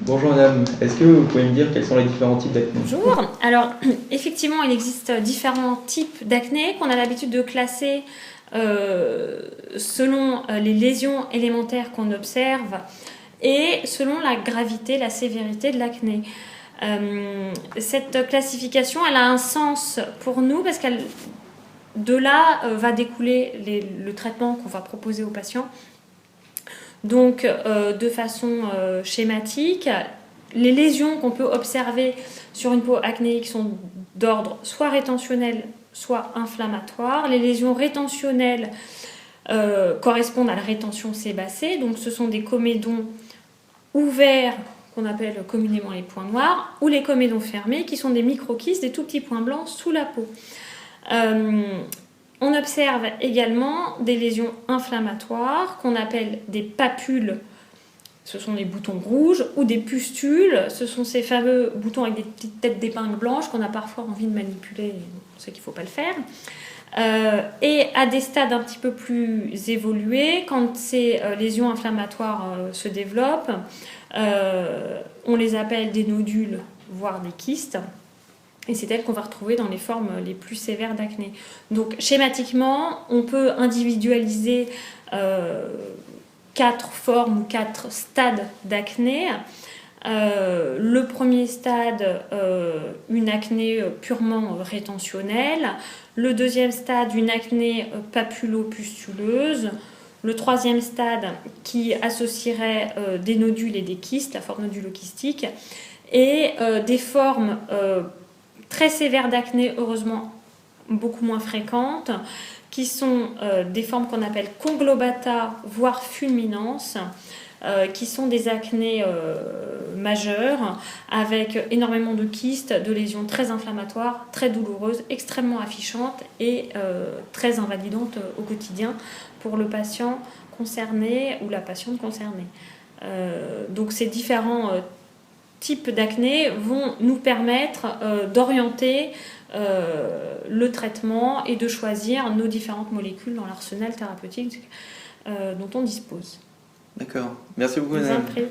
Bonjour madame, est-ce que vous pouvez me dire quels sont les différents types d'acné? Bonjour. Alors, effectivement, il existe différents types d'acné qu'on a l'habitude de classer selon les lésions élémentaires qu'on observe et selon la gravité, la sévérité de l'acné. Cette classification, elle a un sens pour nous parce qu'elle, de là, va découler le traitement qu'on va proposer aux patients. Donc, de façon schématique, les lésions qu'on peut observer sur une peau acnéique sont d'ordre soit rétentionnel, soit inflammatoire. Les lésions rétentionnelles correspondent à la rétention sébacée, donc ce sont des comédons ouverts qu'on appelle communément les points noirs, ou les comédons fermés qui sont des microkystes, des tout petits points blancs sous la peau. On observe également des lésions inflammatoires qu'on appelle des papules, ce sont les boutons rouges, ou des pustules, ce sont ces fameux boutons avec des petites têtes d'épingle blanches qu'on a parfois envie de manipuler, on sait qu'il ne faut pas le faire. Et à des stades un petit peu plus évolués, quand ces lésions inflammatoires se développent, on les appelle des nodules, voire des kystes. Et c'est elles qu'on va retrouver dans les formes les plus sévères d'acné. Donc schématiquement, on peut individualiser 4 formes ou 4 stades d'acné. Le premier stade, une acné purement rétentionnelle. Le deuxième stade, une acné papulo-pustuleuse. Le troisième stade, qui associerait des nodules et des kystes, la forme nodulo-kystique. Et des formes très sévères d'acné, heureusement beaucoup moins fréquentes, qui sont des formes qu'on appelle conglobata, voire fulminance, qui sont des acnés majeures, avec énormément de kystes, de lésions très inflammatoires, très douloureuses, extrêmement affichantes et très invalidantes au quotidien pour le patient concerné ou la patiente concernée. Donc ces différents types d'acné vont nous permettre d'orienter le traitement et de choisir nos différentes molécules dans l'arsenal thérapeutique dont on dispose. D'accord, merci beaucoup Je vous en madame. prie.